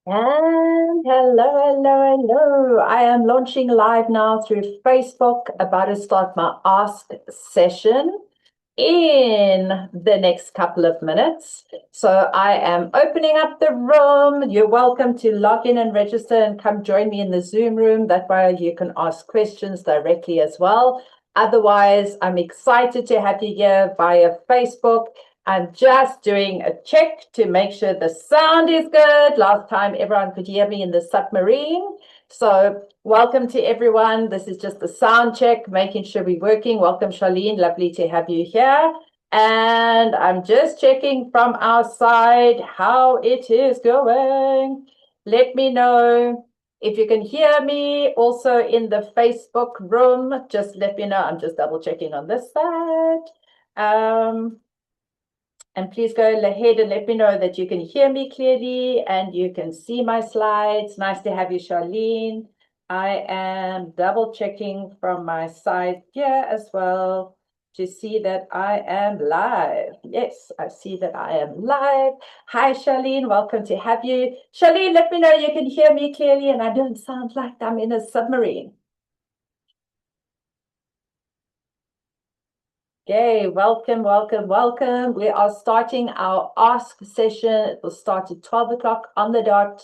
And hello. I am launching live now through Facebook, about to start my Ask session in the next couple of minutes. So I am opening up the room. You're welcome to log in and register and come join me in the Zoom room. That way you can ask questions directly as well. Otherwise, I'm excited to have you here via Facebook. I'm just doing a check to make sure the sound is good. Last time everyone could hear me in the submarine. So welcome to everyone. This is just a sound check, making sure we're working. Welcome, Charlene. Lovely to have you here. And I'm just checking from our side how it is going. Let me know if you can hear me. Also in the Facebook room, just let me know. I'm just double checking on this side. And please go ahead and let me know that you can hear me clearly and you can see my slides. Nice to have you, Charlene. I am double checking from my side here as well to see that I am live. Yes, I see that I am live. Hi, Charlene. Welcome to have you. Charlene, let me know you can hear me clearly and I don't sound like I'm in a submarine. Okay, welcome. We are starting our Ask session. It will start at 12 o'clock on the dot.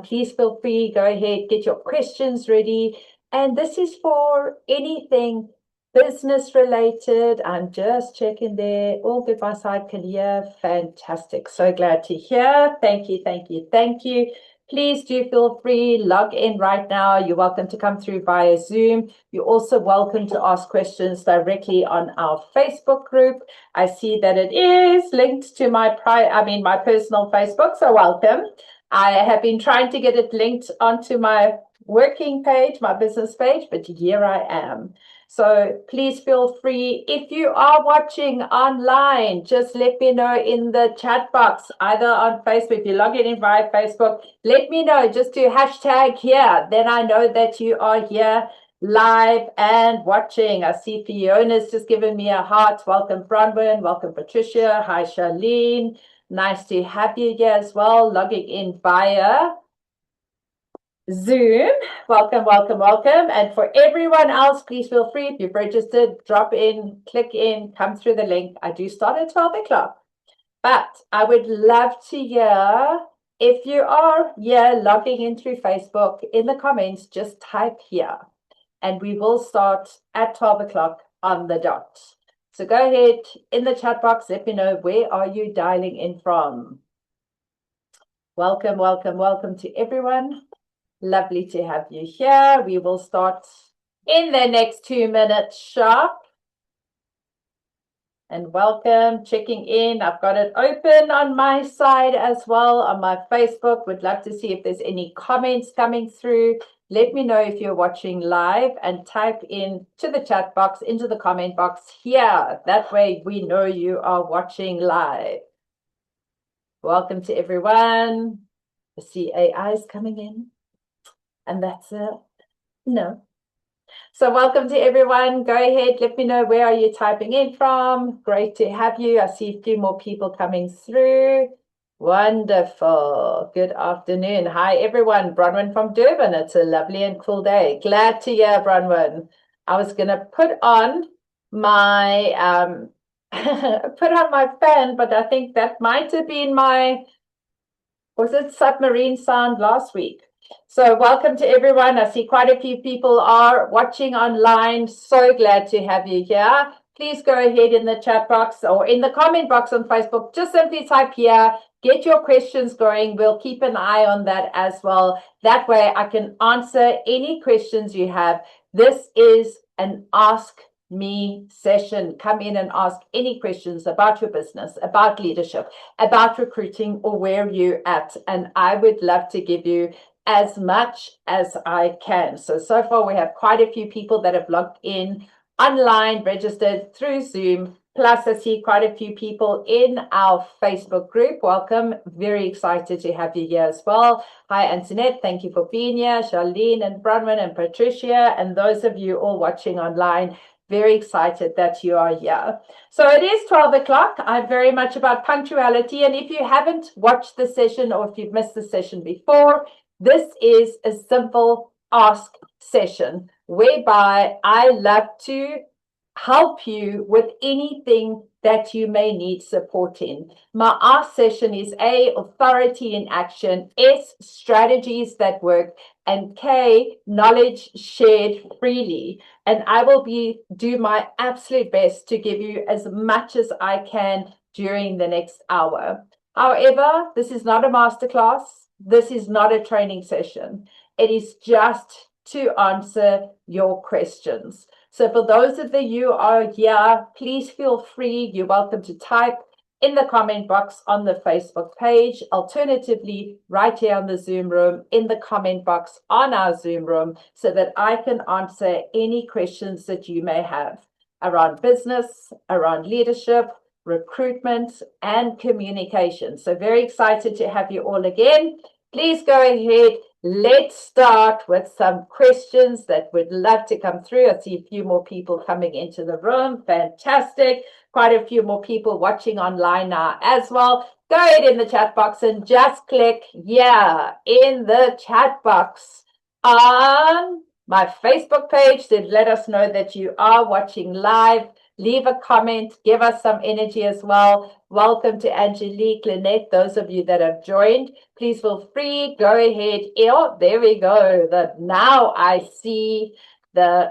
Please feel free, go ahead, get your questions ready. And this is for anything business related. I'm just checking there. All good, my side can hear. Fantastic. So glad to hear. Thank you. Please do feel free, log in right now. You're welcome to come through via Zoom. You're also welcome to ask questions directly on our Facebook group. I see that it is linked to my my personal Facebook, so welcome. I have been trying to get it linked onto my working page, my business page, but here I am. So please feel free. If you are watching online, just let me know in the chat box, either on Facebook. If you log in via Facebook, let me know. Just do hashtag here. Then I know that you are here live and watching. I see Fiona's just given me a heart. Welcome, Bronwyn. Welcome, Patricia. Hi, Charlene. Nice to have you here as well, logging in via Zoom. Welcome. And for everyone else, please feel free. If you've registered, drop in, click in, come through the link. I do start at 12 o'clock. But I would love to hear if you are here logging in through Facebook, in the comments, just type here. And we will start at 12 o'clock on the dot. So go ahead in the chat box, let me know where are you dialing in from. Welcome to everyone. Lovely to have you here. We will start in the next 2 minutes sharp. And welcome, checking in. I've got it open on my side as well on my Facebook. Would love to see if there's any comments coming through. Let me know if you're watching live and type in to the chat box, into the comment box here. That way we know you are watching live. Welcome to everyone. I see AIs coming in. And that's a no. So welcome to everyone. Go ahead. Let me know where are you typing in from. Great to have you. I see a few more people coming through. Wonderful. Good afternoon. Hi, everyone. Bronwyn from Durban. It's a lovely and cool day. Glad to hear, Bronwyn. I was going to put on my put on my fan, but I think that might have been was it submarine sound last week? So welcome to everyone. I see quite a few people are watching online. So glad to have you here. Please go ahead in the chat box or in the comment box on Facebook. Just simply type here. Get your questions going. We'll keep an eye on that as well. That way I can answer any questions you have. This is an Ask Me session. Come in and ask any questions about your business, about leadership, about recruiting, or where you're at. And I would love to give you as much as I can. So far we have quite a few people that have logged in online, registered through Zoom. Plus, I see quite a few people in our Facebook group. Welcome. Very excited to have you here as well. Hi, Antoinette. Thank you for being here. Charlene and Bronwyn and Patricia, and those of you all watching online. Very excited that you are here. So it is 12 o'clock. I'm very much about punctuality. And if you haven't watched the session or if you've missed the session before, this is a simple ask session whereby I love to help you with anything that you may need support in. My ask session is A, authority in action, S, strategies that work, and K, knowledge shared freely. And I will do my absolute best to give you as much as I can during the next hour. However, this is not a masterclass. This is not a training session. It is just to answer your questions. So for those of you who are here, please feel free. You're welcome to type in the comment box on the Facebook page. Alternatively, right here on the Zoom room, in the comment box on our Zoom room, so that I can answer any questions that you may have around business, around leadership, recruitment, and communication. So very excited to have you all again. Please go ahead. Let's start with some questions that would love to come through. I see a few more people coming into the room. Fantastic. Quite a few more people watching online now as well. Go ahead in the chat box and just click yeah in the chat box on my Facebook page to let us know that you are watching live. Leave a comment, give us some energy as well. Welcome to Angelique, Lynette, those of you that have joined. Please feel free, go ahead. Oh, there we go. Now I see the,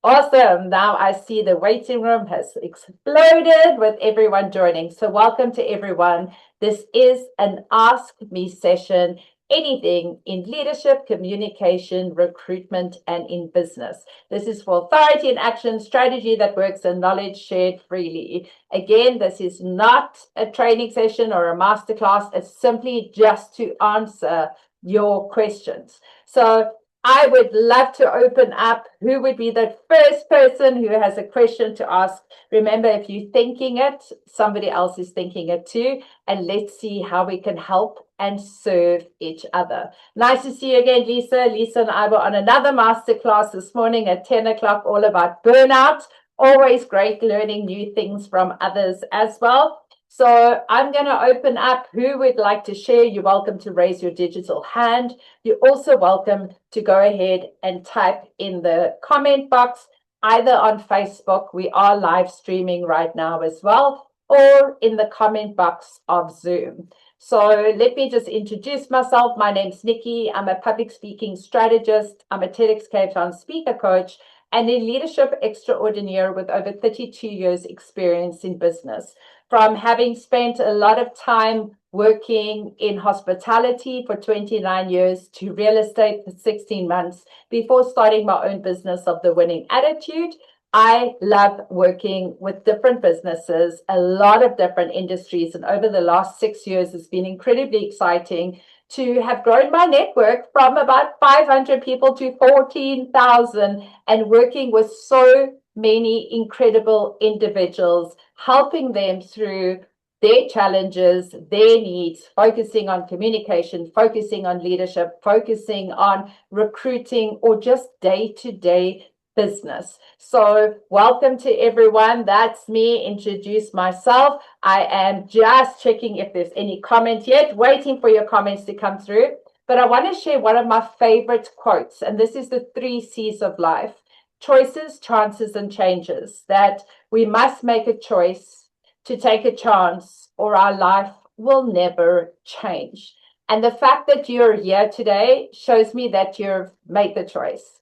awesome. Now I see the waiting room has exploded with everyone joining. So welcome to everyone. This is an Ask Me session. Anything in leadership, communication, recruitment, and in business. This is for authority in action, strategy that works, and knowledge shared freely. Again, this is not a training session or a masterclass. It's simply just to answer your questions. So I would love to open up. Who would be the first person who has a question to ask? Remember, if you're thinking it, somebody else is thinking it too. And let's see how we can help and serve each other. Nice to see you again, Lisa. Lisa and I were on another masterclass this morning at 10 o'clock, all about burnout. Always great learning new things from others as well. So I'm going to open up. Who would like to share? You're welcome to raise your digital hand. You're also welcome to go ahead and type in the comment box, either on Facebook. We are live streaming right now as well, or in the comment box of Zoom. So let me just introduce myself. My name's Nicke. I'm a public speaking strategist. I'm a TEDx Cape Town speaker coach and a leadership extraordinaire with over 32 years experience in business. From having spent a lot of time working in hospitality for 29 years to real estate for 16 months before starting my own business of the winning attitude. I love working with different businesses, a lot of different industries. And over the last 6 years, it's been incredibly exciting to have grown my network from about 500 people to 14,000 and working with so many incredible individuals, helping them through their challenges, their needs, focusing on communication, focusing on leadership, focusing on recruiting, or just day-to-day business. So welcome to everyone. That's me. Introduce myself. I am just checking if there's any comments yet, waiting for your comments to come through. But I want to share one of my favorite quotes, and this is the 3 C's of life: choices, chances, and changes. That we must make a choice to take a chance or our life will never change. And the fact that you're here today shows me that you've made the choice.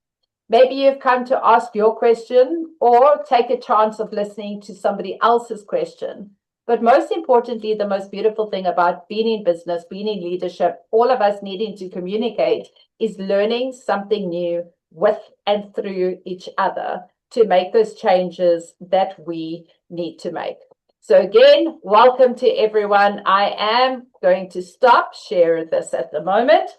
Maybe you've come to ask your question or take a chance of listening to somebody else's question. But most importantly, the most beautiful thing about being in business, being in leadership, all of us needing to communicate is learning something new with and through each other to make those changes that we need to make. So again, welcome to everyone. I am going to stop sharing this at the moment.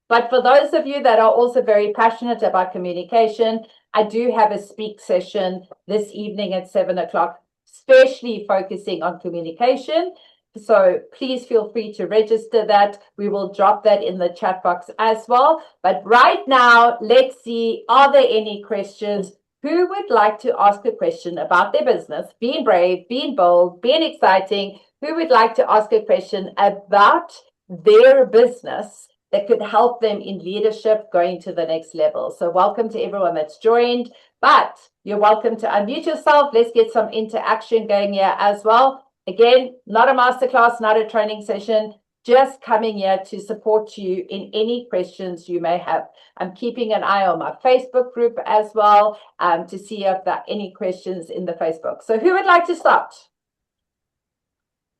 But for those of you that are also very passionate about communication, I do have a speak session this evening at 7 o'clock, especially focusing on communication. So please feel free to register that. We will drop that in the chat box as well. But right now, let's see, are there any questions? who would like to ask a question about their business, being brave, being bold, being exciting? Who would like to ask a question about their business that could help them in leadership going to the next level? So welcome to everyone that's joined, but you're welcome to unmute yourself. Let's get some interaction going here as well. Again, not a masterclass, not a training session, just coming here to support you in any questions you may have. I'm keeping an eye on my Facebook group as well to see if there are any questions in the Facebook. So who would like to start?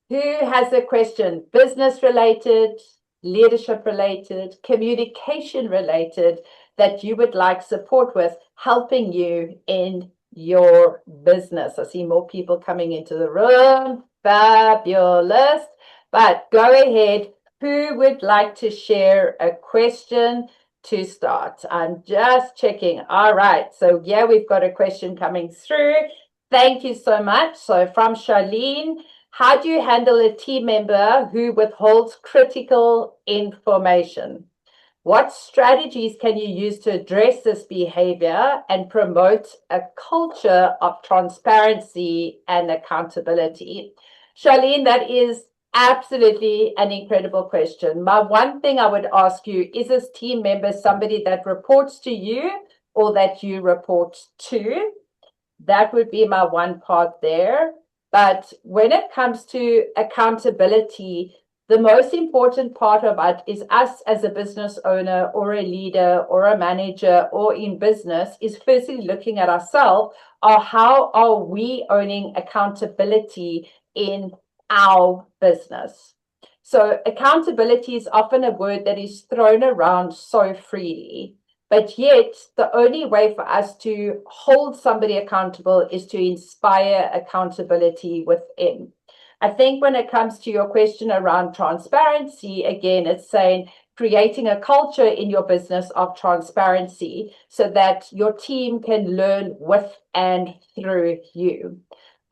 Who has a question? Business related, leadership related, communication related that you would like support with, helping you in your business. I see more people coming into the room. Fabulous. But go ahead. Who would like to share a question to start? I'm just checking. All right. So yeah, we've got a question coming through. Thank you so much. So from Charlene, how do you handle a team member who withholds critical information? What strategies can you use to address this behavior and promote a culture of transparency and accountability? Charlene, that is absolutely an incredible question. My one thing I would ask you, is this team member somebody that reports to you or that you report to? That would be my one part there. But when it comes to accountability, the most important part of it is us as a business owner or a leader or a manager or in business is firstly looking at ourselves, or how are we owning accountability in our business? So accountability is often a word that is thrown around so freely. But yet, the only way for us to hold somebody accountable is to inspire accountability within. I think when it comes to your question around transparency, again, it's saying creating a culture in your business of transparency so that your team can learn with and through you.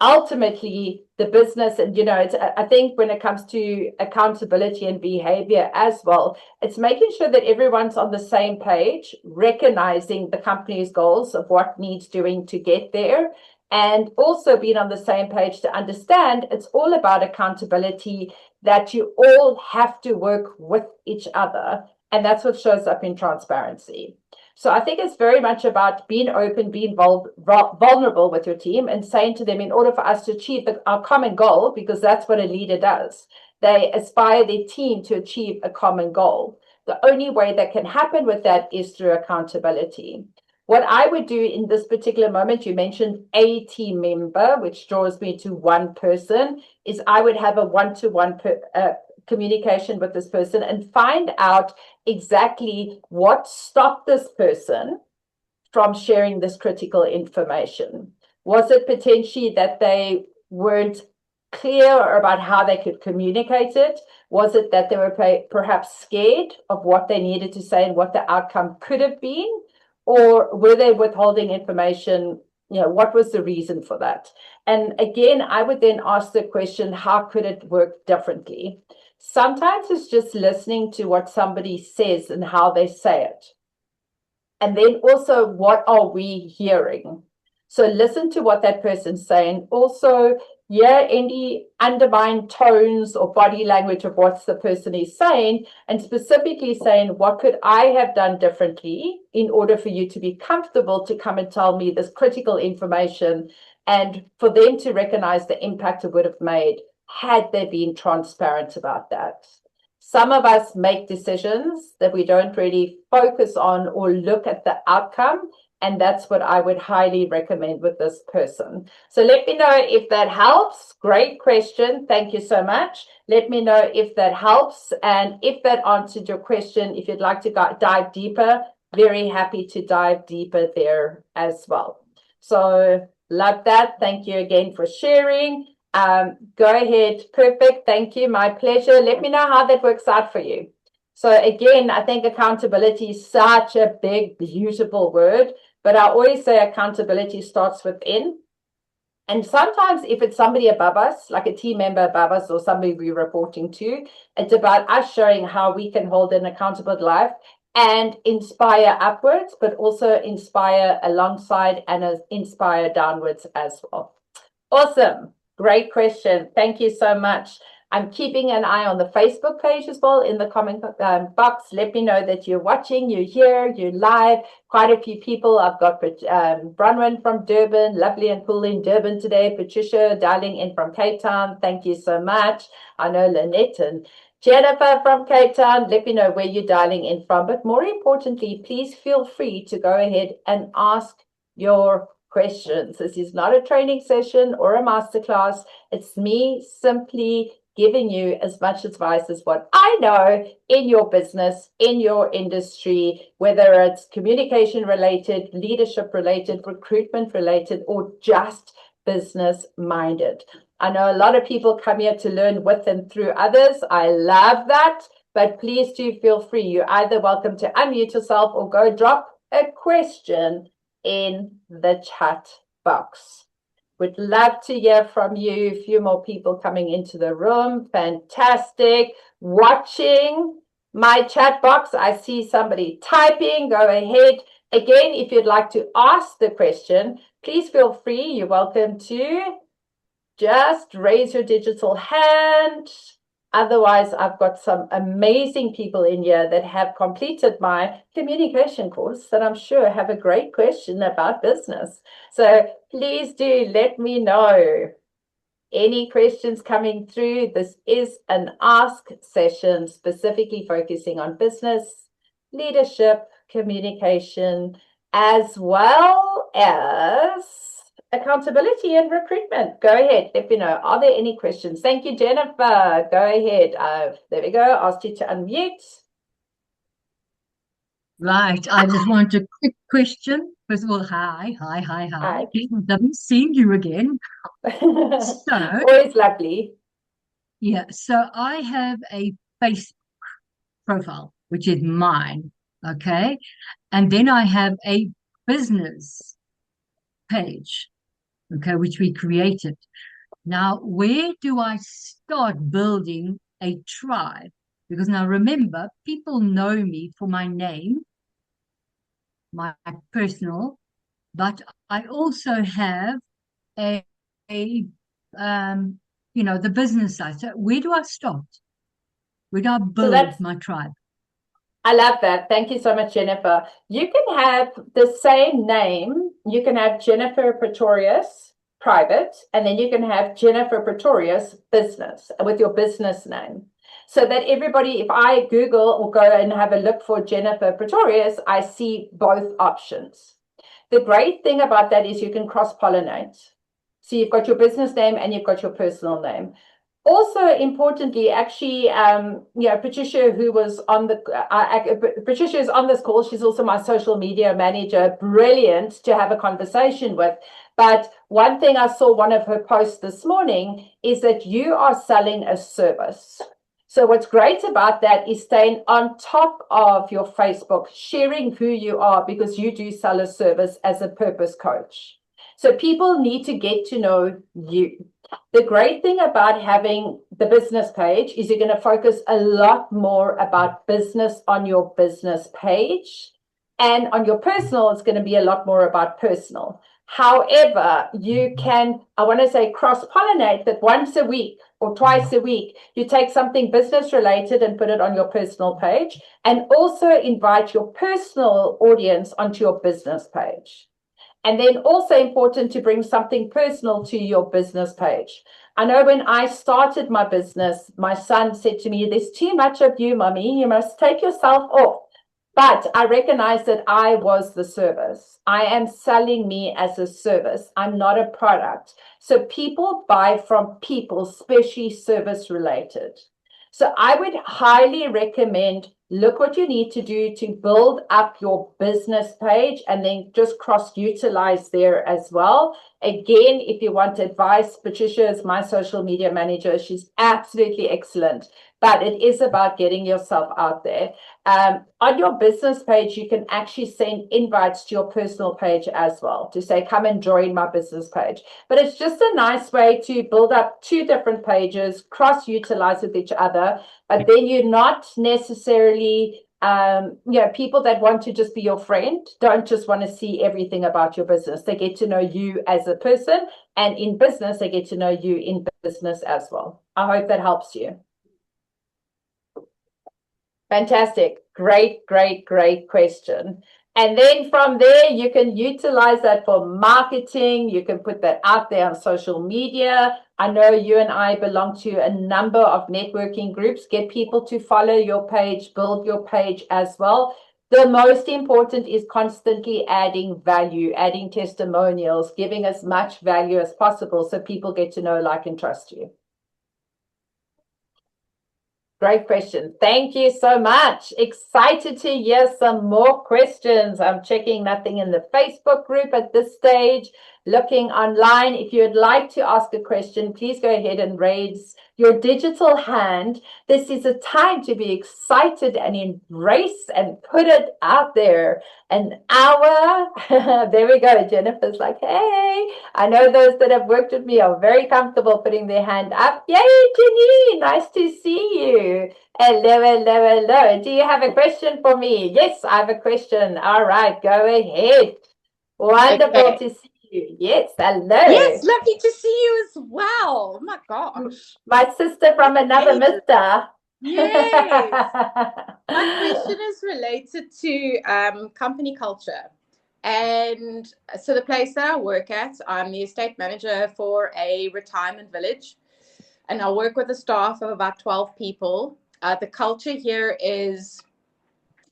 Ultimately, the business, and I think when it comes to accountability and behavior as well, it's making sure that everyone's on the same page, recognizing the company's goals of what needs doing to get there, and also being on the same page to understand it's all about accountability, that you all have to work with each other. And that's what shows up in transparency. So I think it's very much about being open, being vulnerable with your team and saying to them, in order for us to achieve our common goal, because that's what a leader does, they aspire their team to achieve a common goal. The only way that can happen with that is through accountability. What I would do in this particular moment, you mentioned a team member, which draws me to one person, is I would have a one-to-one communication with this person and find out exactly what stopped this person from sharing this critical information. Was it potentially that they weren't clear about how they could communicate it? Was it that they were perhaps scared of what they needed to say and what the outcome could have been? Or were they withholding information? What was the reason for that? And again, I would then ask the question, how could it work differently? Sometimes it's just listening to what somebody says and how they say it. And then also, what are we hearing? So listen to what that person's saying. Also, any undermined tones or body language of what the person is saying, and specifically saying, what could I have done differently in order for you to be comfortable to come and tell me this critical information, and for them to recognize the impact it would have made had they been transparent about that. Some of us make decisions that we don't really focus on or look at the outcome. And that's what I would highly recommend with this person. So let me know if that helps. Great question. Thank you so much. Let me know if that helps. And if that answered your question, if you'd like to dive deeper, very happy to dive deeper there as well. So love that. Thank you again for sharing. Go ahead. Perfect. Thank you. My pleasure. Let me know how that works out for you. So again, I think accountability is such a big, beautiful word. But I always say accountability starts within. And sometimes if it's somebody above us, like a team member above us or somebody we're reporting to, it's about us showing how we can hold an accountable life and inspire upwards, but also inspire alongside and inspire downwards as well. Awesome. Great question. Thank you so much. I'm keeping an eye on the Facebook page as well in the comment box. Let me know that you're watching, you're here, you're live. Quite a few people. I've got Bronwyn from Durban, lovely and cool in Durban today. Patricia dialing in from Cape Town. Thank you so much. I know Lynette and Jennifer from Cape Town. Let me know where you're dialing in from. But more importantly, please feel free to go ahead and ask your questions. This is not a training session or a masterclass. It's me simply giving you as much advice as what I know in your business, in your industry, whether it's communication related, leadership related, recruitment related, or just business minded. I know a lot of people come here to learn with and through others. I love that, but please do feel free. You're either welcome to unmute yourself or go drop a question in the chat box. Would love to hear from you. A few more people coming into the room. Fantastic. Watching my chat box. I see somebody typing. Go ahead. Again, if you'd like to ask the question, please feel free. You're welcome to just raise your digital hand. Otherwise, I've got some amazing people in here that have completed my communication course that I'm sure have a great question about business. So please do let me know. Any questions coming through? This is an ask session specifically focusing on business, leadership, communication, as well as accountability and recruitment. Go ahead, let me know. Are there any questions? Thank you, Jennifer. Go ahead. There we go. Asked you to unmute. Right. I just want a quick question. First of all, hi. Doesn't see you again. So, Always lovely. yeah. So I have a Facebook profile, which is mine. Okay. And then I have a business page, okay, which we created. Now, where do I start building a tribe? Because now remember, people know me for my name, my personal, but I also have a, a the business side. So where do I start? Where do I build my tribe? I love that. Thank you so much, Jennifer. You can have the same name. You can have Jennifer Pretorius private, and then you can have Jennifer Pretorius business with your business name. So that everybody, if I Google or go and have a look for Jennifer Pretorius, I see both options. The great thing about that is you can cross-pollinate. So you've got your business name and you've got your personal name. Also, importantly, actually, Patricia, who was on the Patricia is on this call. She's also my social media manager. Brilliant to have a conversation with. But one thing I saw one of her posts this morning is that you are selling a service. So what's great about that is staying on top of your Facebook, sharing who you are, because you do sell a service as a purpose coach. So people need to get to know you. The great thing about having the business page is you're going to focus a lot more about business on your business page. And on your personal, it's going to be a lot more about personal. However, you can, I want to say, cross-pollinate that once a week or twice a week, you take something business related and put it on your personal page, and also invite your personal audience onto your business page. And then also important to bring something personal to your business page. I know when I started my business, my son said to me, "There's too much of you, mommy. You must take yourself off." But I recognized that I was the service. I am selling me as a service. I'm not a product. So people buy from people, especially service related. So I would highly recommend, look what you need to do to build up your business page and then just cross-utilize there as well. Again, if you want advice, Patricia is my social media manager. She's absolutely excellent. But it is about getting yourself out there. On your business page, you can actually send invites to your personal page as well to say, come and join my business page. But it's just a nice way to build up two different pages, cross-utilize with each other, but then you're not necessarily People that want to just be your friend don't just want to see everything about your business. They get to know you as a person, and in business, they get to know you in business as well. I hope that helps you. Fantastic. Great, great, great question. And then from there, you can utilize that for marketing. You can put that out there on social media. I know you and I belong to a number of networking groups. Get people to follow your page, build your page as well. The most important is constantly adding value, adding testimonials, giving as much value as possible so people get to know, like, and trust you. Great question. Thank you so much. Excited to hear some more questions. I'm checking nothing in the Facebook group at this stage. Looking online. If you'd like to ask a question, please go ahead and raise your digital hand. This is a time to be excited and embrace and put it out there. An hour. There we go. Jennifer's like, hey, I know those that have worked with me are very comfortable putting their hand up. Yay, Jenny, nice to see you. Hello, hello, hello. Do you have a question for me? Yes, I have a question. All right, go ahead. Wonderful to see you. Yes, hello. Yes, lovely to see you as well. Oh my gosh. My sister from another mister. Yes. My question is related to company culture. And so the place that I work at, I'm the estate manager for a retirement village. And I work with a staff of about 12 people. The culture here is,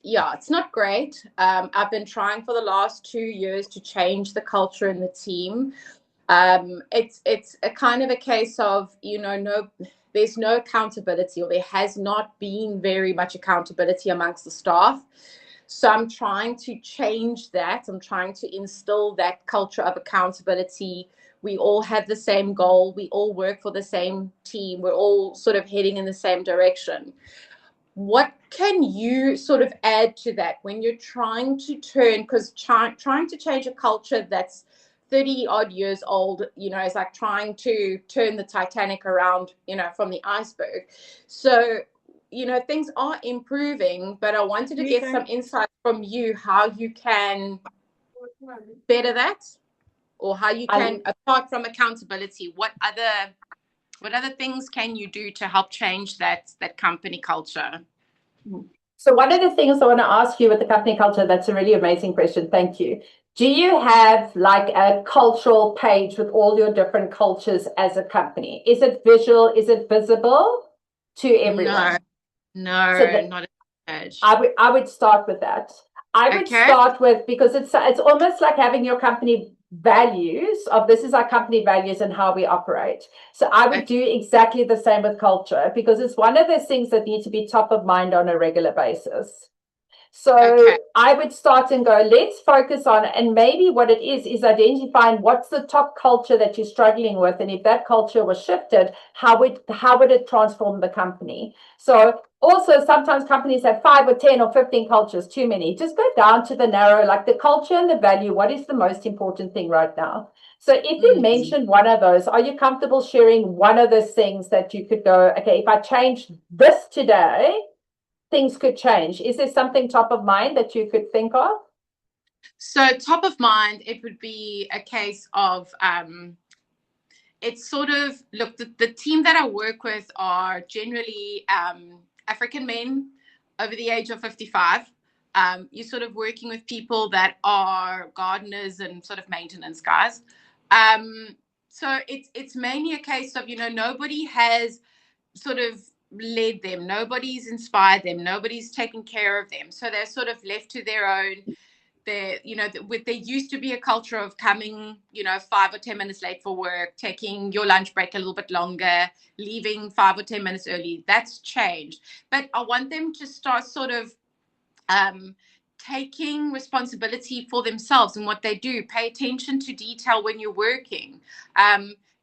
it's not great. I've been trying for the last 2 years to change the culture in the team. It's a kind of a case of, there's no accountability, or there has not been very much accountability amongst the staff. So I'm trying to change that. I'm trying to instill that culture of accountability. We all have the same goal. We all work for the same team. We're all sort of heading in the same direction. What can you sort of add to that when you're trying to turn, because trying to change a culture that's 30 odd years old, is like trying to turn the Titanic around, from the iceberg. So, things are improving, but I wanted to get some insight from you, how you can better that, or how you can, apart from accountability, what other things can you do to help change that company culture? So one of the things I want to ask you with the company culture, that's a really amazing question. Thank you. Do you have like a cultural page with all your different cultures as a company? Is it visual? Is it visible to everyone? No, not at page. I would start with that. I would start with, because it's almost like having your company values of, this is our company values and how we operate. So I would do exactly the same with culture, because it's one of those things that need to be top of mind on a regular basis. So I would start and go, let's focus on, and maybe what it is identifying what's the top culture that you're struggling with. And if that culture was shifted, how would it transform the company? So also sometimes companies have 5 or 10 or 15 cultures, too many. Just go down to the narrow, like the culture and the value. What is the most important thing right now? So if you mentioned one of those, are you comfortable sharing one of those things that you could go, okay, if I change this today, things could change? Is there something top of mind that you could think of? So top of mind, it would be a case of, it's sort of, look, the team that I work with are generally African men over the age of 55. You're sort of working with people that are gardeners and sort of maintenance guys. So it's mainly a case of, nobody has sort of led them, nobody's inspired them, nobody's taken care of them, so they're sort of left to their own. There used to be a culture of coming 5 or 10 minutes late for work, taking your lunch break a little bit longer, leaving 5 or 10 minutes early. That's changed, but I want them to start sort of taking responsibility for themselves and what they do. Pay attention to detail when you're working.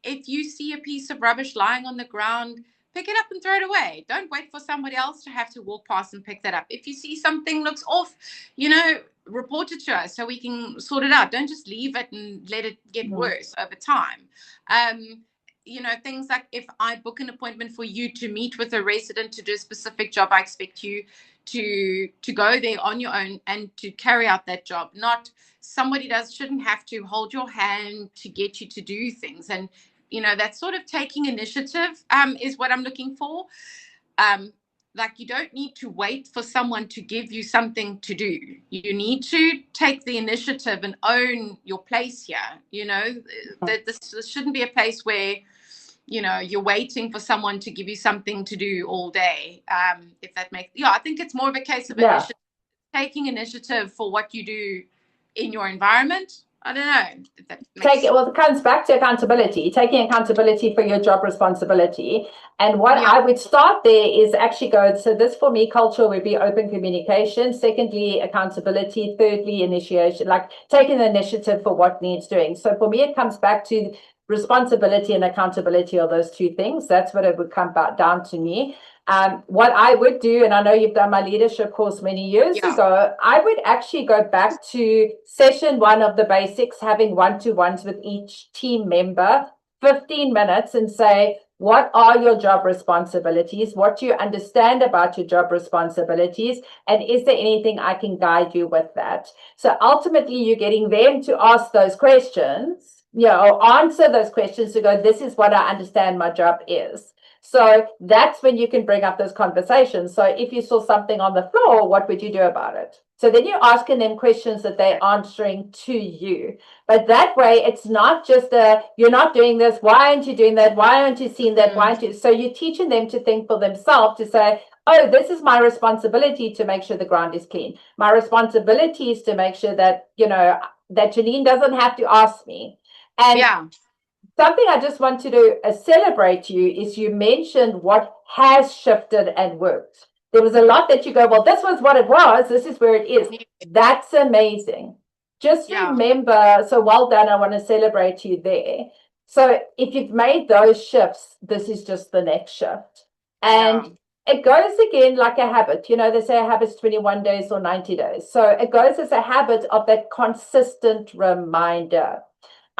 If you see a piece of rubbish lying on the ground, pick it up and throw it away. Don't wait for somebody else to have to walk past and pick that up. If you see something looks off, report it to us so we can sort it out. Don't just leave it and let it get worse over time. Things like, if I book an appointment for you to meet with a resident to do a specific job, I expect you to go there on your own and to carry out that job. Not somebody shouldn't have to hold your hand to get you to do things. And that sort of taking initiative is what I'm looking for. Like, you don't need to wait for someone to give you something to do. You need to take the initiative and own your place here. That this shouldn't be a place where you're waiting for someone to give you something to do all day. If that makes, I think it's more of a case of initiative, taking initiative for what you do in your environment. I don't know if that makes sense. Well, it comes back to accountability, taking accountability for your job responsibility. And what I would start there is actually so this for me, culture would be open communication. Secondly, accountability. Thirdly, initiation, like taking the initiative for what needs doing. So for me, it comes back to responsibility and accountability are those two things. That's what it would come down to me. What I would do, and I know you've done my leadership course many years ago, I would actually go back to session 1 of the basics, having one-to-ones with each team member, 15 minutes, and say, what are your job responsibilities? What do you understand about your job responsibilities? And is there anything I can guide you with that? So ultimately, you're getting them to ask those questions, or answer those questions to go, this is what I understand my job is. So that's when you can bring up those conversations. So if you saw something on the floor, what would you do about it? So then you're asking them questions that they're answering to you. But that way, it's not just you're not doing this. Why aren't you doing that? Why aren't you seeing that? Why aren't you? So you're teaching them to think for themselves, to say, oh, this is my responsibility to make sure the ground is clean. My responsibility is to make sure that, that Janine doesn't have to ask me. And something I just wanted to celebrate you is you mentioned what has shifted and worked. There was a lot that you go, well, this was what it was. This is where it is. That's amazing. Just remember, so well done. I want to celebrate you there. So if you've made those shifts, this is just the next shift. And it goes again like a habit. They say a habit's 21 days or 90 days. So it goes as a habit of that consistent reminder.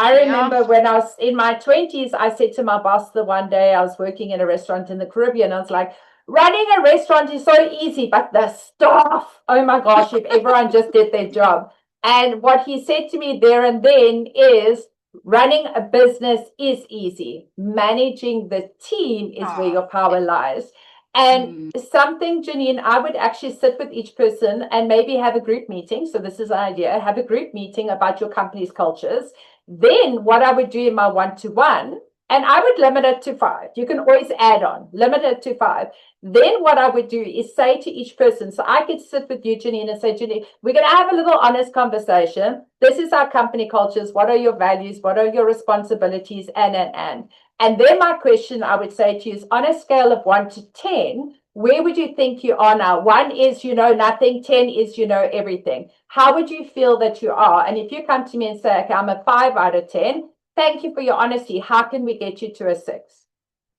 I remember when I was in my 20s, I said to my boss the one day, I was working in a restaurant in the Caribbean. I was like, running a restaurant is so easy, but the staff, oh my gosh, if everyone just did their job. And what he said to me there and then is, running a business is easy. Managing the team is where your power lies. And something, Janine, I would actually sit with each person and maybe have a group meeting. So this is an idea, have a group meeting about your company's cultures. Then what I would do in my one-to-one, and I would limit it to 5. You can always add on, limit it to 5. Then what I would do is say to each person, so I could sit with you, Janine, and say, Janine, we're going to have a little honest conversation. This is our company cultures. What are your values? What are your responsibilities? And then my question I would say to you is, on a scale of 1 to 10, where would you think you are now? 1 is you know nothing, 10 is you know everything. How would you feel that you are? And if you come to me and say, okay, I'm a 5 out of 10, thank you for your honesty. How can we get you to a 6?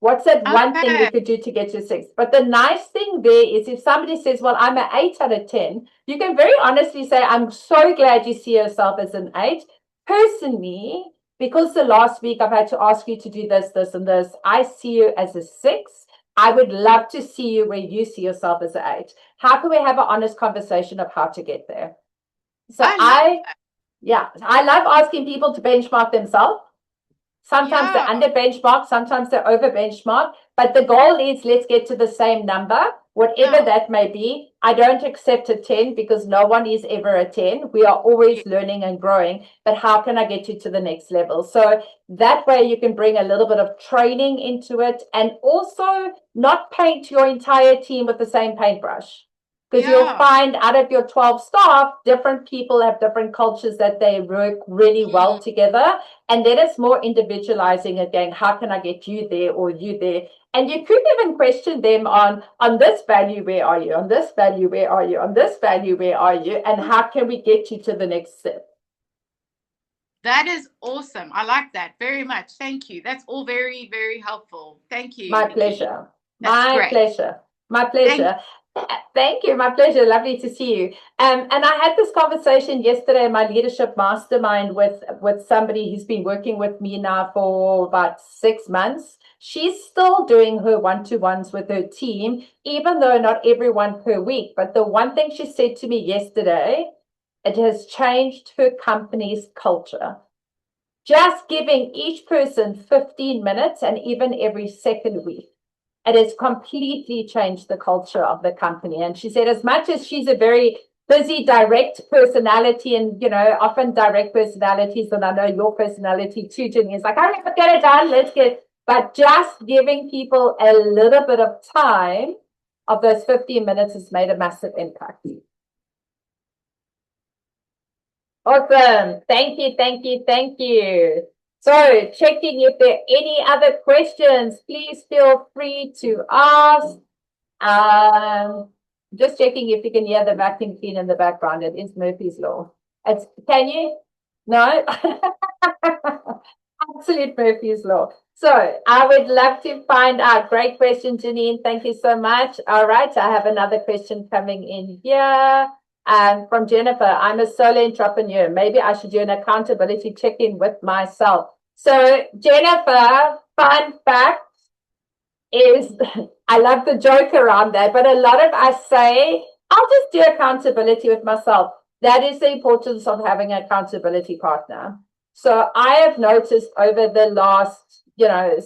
What's that one thing we could do to get you 6? But the nice thing there is if somebody says, well, I'm an 8 out of 10, you can very honestly say, I'm so glad you see yourself as an 8. Personally, because the last week I've had to ask you to do this, this, and this, I see you as a 6. I would love to see you where you see yourself as an 8. How can we have an honest conversation of how to get there? So I love asking people to benchmark themselves. Sometimes they're under benchmark, sometimes they're over benchmark, but the goal is let's get to the same number, whatever that may be. I don't accept a 10 because no one is ever a 10. We are always learning and growing, but how can I get you to the next level? So that way you can bring a little bit of training into it and also not paint your entire team with the same paintbrush. Because you'll find out of your 12 staff, different people have different cultures that they work really well together. And then it's more individualizing again. How can I get you there or you there? And you could even question them on this value, where are you? On this value, where are you? On this value, where are you? And how can we get you to the next step? That is awesome. I like that very much. Thank you. That's all very, very helpful. Thank you. My Nicke. pleasure. That's My great. pleasure. My pleasure. Thank you. My pleasure. Lovely to see you. And I had this conversation yesterday in my leadership mastermind with somebody who's been working with me now for about 6 months. She's still doing her one-to-ones with her team, even though not everyone per week. But the one thing she said to me yesterday, it has changed her company's culture. Just giving each person 15 minutes and even every second week. It has completely changed the culture of the company. And she said, as much as she's a very busy, direct personality, and often direct personalities, and I know your personality too, Jenny, is like, all right, let's get it done, but just giving people a little bit of time of those 15 minutes has made a massive impact. Awesome. Thank you, thank you, thank you. So checking if there are any other questions, please feel free to ask. Just checking if you can hear the vacuum cleaner in the background. It is Murphy's Law. Can you? No? Absolute Murphy's Law. So I would love to find out. Great question, Janine. Thank you so much. All right, I have another question coming in here. From Jennifer, I'm a solo entrepreneur. Maybe I should do an accountability check-in with myself. So Jennifer, fun fact is, I love the joke around that, but a lot of us say, I'll just do accountability with myself. That is the importance of having an accountability partner. So I have noticed over the last,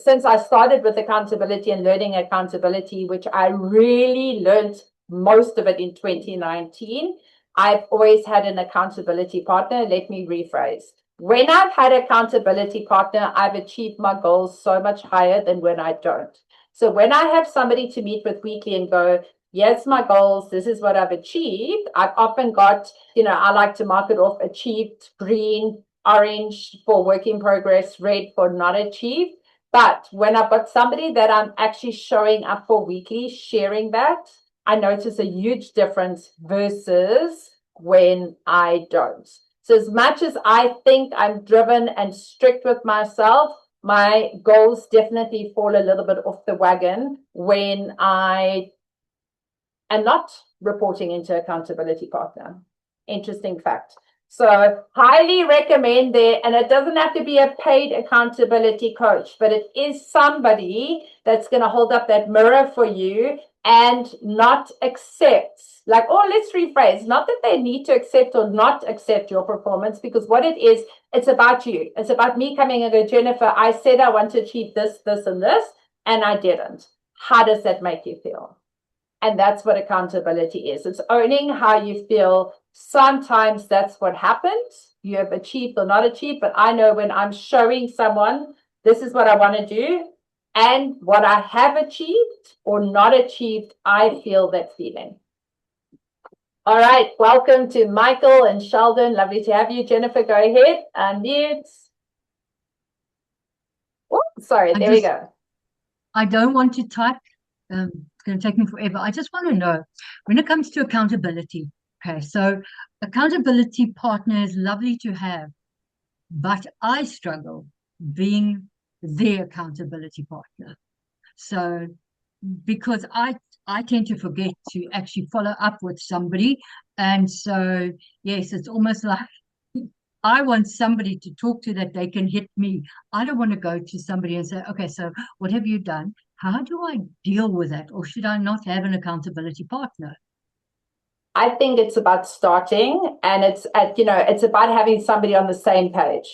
since I started with accountability and learning accountability, which I really learned most of it in 2019, I've always had an accountability partner. Let me rephrase. When I've had an accountability partner, I've achieved my goals so much higher than when I don't. So when I have somebody to meet with weekly and go, here's my goals, this is what I've achieved, I've often got, I like to mark it off achieved, green, orange for work in progress, red for not achieved. But when I've got somebody that I'm actually showing up for weekly, sharing that, I notice a huge difference versus when I don't. So as much as I think I'm driven and strict with myself, my goals definitely fall a little bit off the wagon when I am not reporting into accountability partner. Interesting fact. So highly recommend there, and it doesn't have to be a paid accountability coach, but it is somebody that's going to hold up that mirror for you and not accept, like, oh, let's rephrase, not that they need to accept or not accept your performance, because what it is, it's about you. It's about me coming and go, Jennifer, I said I want to achieve this, this, and this, and I didn't. How does that make you feel? And that's what accountability is. It's owning how you feel. Sometimes that's what happens. You have achieved or not achieved, but I know when I'm showing someone, this is what I want to do, and what I have achieved or not achieved, I feel that feeling. All right, welcome to Michael and Sheldon. Lovely to have you. Jennifer, go ahead, unmute. Oh, sorry, there we go. I don't want to type. It's going to take me forever. I just want to know, when it comes to accountability, okay, so accountability partner is lovely to have, but I struggle being the accountability partner. So because I tend to forget to actually follow up with somebody. And so, yes, it's almost like I want somebody to talk to that they can hit me. I don't want to go to somebody and say, okay, so what have you done? How do I deal with that? Or should I not have an accountability partner? I think it's about starting, and it's about having somebody on the same page.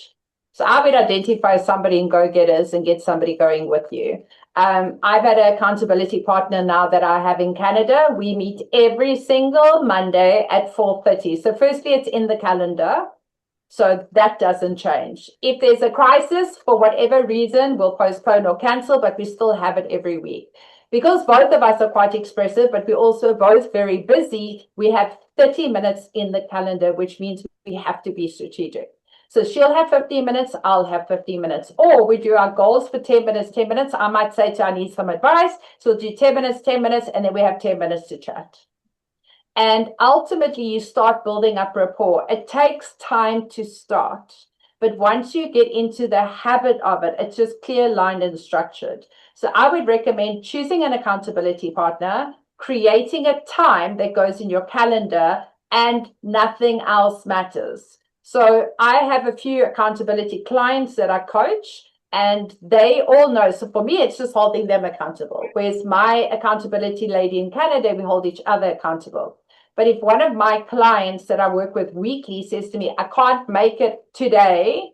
So I would identify somebody in go-getters and get somebody going with you. I've had an accountability partner now that I have in Canada. We meet every single Monday at 4:30. So firstly, it's in the calendar. So that doesn't change. If there's a crisis, for whatever reason, we'll postpone or cancel, but we still have it every week. Because both of us are quite expressive, but we're also both very busy, we have 30 minutes in the calendar, which means we have to be strategic. So she'll have 15 minutes, I'll have 15 minutes. Or we do our goals for 10 minutes, 10 minutes. I might say to her, I need some advice. So we'll do 10 minutes, 10 minutes, and then we have 10 minutes to chat. And ultimately, you start building up rapport. It takes time to start. But once you get into the habit of it, it's just clear, lined, and structured. So I would recommend choosing an accountability partner, creating a time that goes in your calendar, and nothing else matters. So I have a few accountability clients that I coach, and they all know. So for me, it's just holding them accountable. Whereas my accountability lady in Canada, we hold each other accountable. But if one of my clients that I work with weekly says to me, I can't make it today,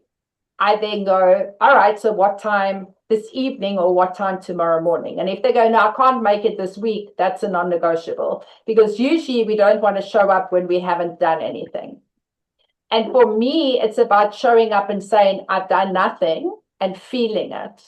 I then go, all right, so what time this evening or what time tomorrow morning? And if they go, no, I can't make it this week, that's a non-negotiable, because usually we don't want to show up when we haven't done anything. And for me, it's about showing up and saying, I've done nothing, and feeling it.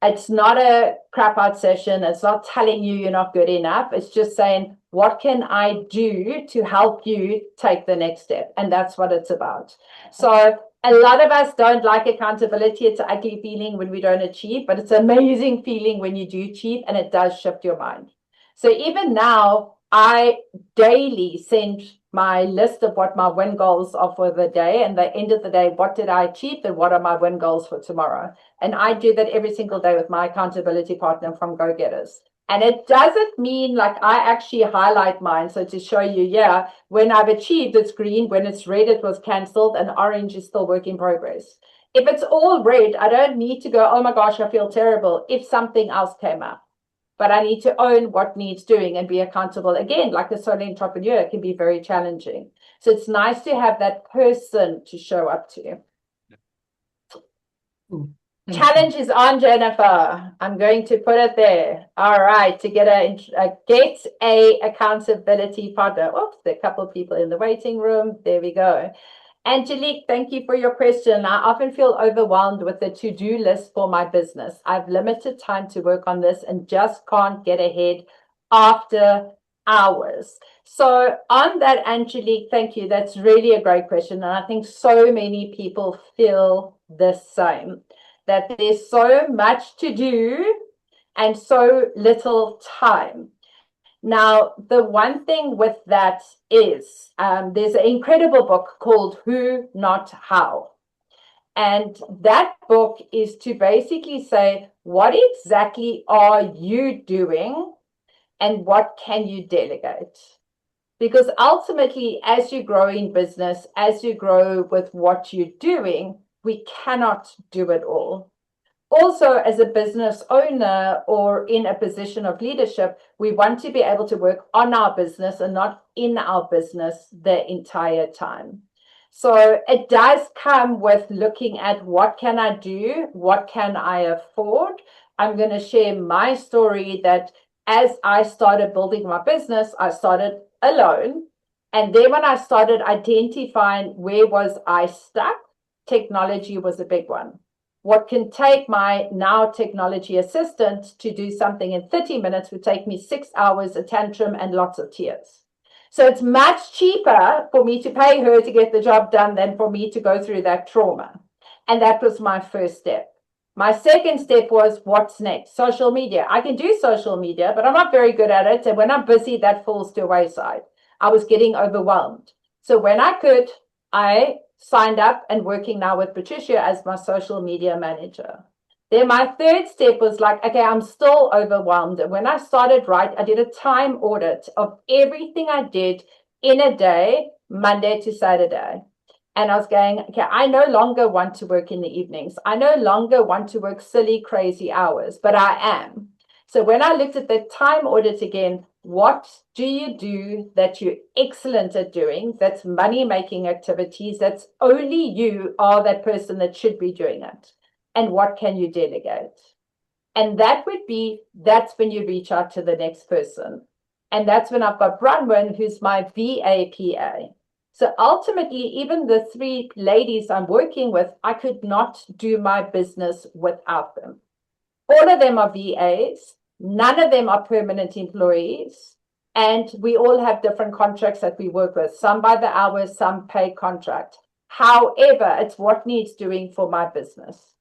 It's not a crap out session. It's not telling you you're not good enough. It's just saying, what can I do to help you take the next step? And that's what it's about. So a lot of us don't like accountability. It's an ugly feeling when we don't achieve, but it's an amazing feeling when you do achieve, and it does shift your mind. So even now, I daily send my list of what my win goals are for the day, and the end of the day, what did I achieve and what are my win goals for tomorrow? And I do that every single day with my accountability partner from Go Getters. And it doesn't mean like I actually highlight mine. So to show you, yeah, when I've achieved, it's green. When it's red, it was cancelled, and orange is still work in progress. If it's all red, I don't need to go, oh my gosh, I feel terrible if something else came up. But I need to own what needs doing and be accountable. Again, like a solo entrepreneur, it can be very challenging. So it's nice to have that person to show up to. Challenge is on, Jennifer. I'm going to put it there. All right, to get a accountability partner. Oops, there are a couple of people in the waiting room. There we go. Angelique, thank you for your question. I often feel overwhelmed with the to-do list for my business. I've limited time to work on this and just can't get ahead after hours. So on that, Angelique, thank you. That's really a great question. And I think so many people feel the same, that there's so much to do and so little time. Now, the one thing with that is there's an incredible book called Who, Not How. And that book is to basically say, what exactly are you doing and what can you delegate? Because ultimately, as you grow in business, as you grow with what you're doing, we cannot do it all. Also, as a business owner or in a position of leadership, we want to be able to work on our business and not in our business the entire time. So it does come with looking at what can I do? What can I afford? I'm going to share my story that as I started building my business, I started alone. And then when I started identifying where was I stuck, technology was a big one. What can take my now technology assistant to do something in 30 minutes would take me 6 hours, a tantrum, and lots of tears. So it's much cheaper for me to pay her to get the job done than for me to go through that trauma. And that was my first step. My second step was, what's next? Social media. I can do social media, but I'm not very good at it. And when I'm busy, that falls to the wayside. I was getting overwhelmed. So when I could, I signed up and working now with Patricia as my social media manager. Then my third step was like, okay, I'm still overwhelmed. And when I started, I did a time audit of everything I did in a day, Monday to Saturday. And I was going, okay, I no longer want to work in the evenings. I no longer want to work silly, crazy hours, but I am. So when I looked at the time audit again, what do you do that you're excellent at doing? That's money-making activities. That's only you are that person that should be doing it. And what can you delegate? And that's when you reach out to the next person. And that's when I've got Bronwyn, who's my VAPA. So ultimately, even the 3 ladies I'm working with, I could not do my business without them. All of them are VAs. None of them are permanent employees. And we all have different contracts that we work with, some by the hour, some paid contract. However, it's what needs doing for my business.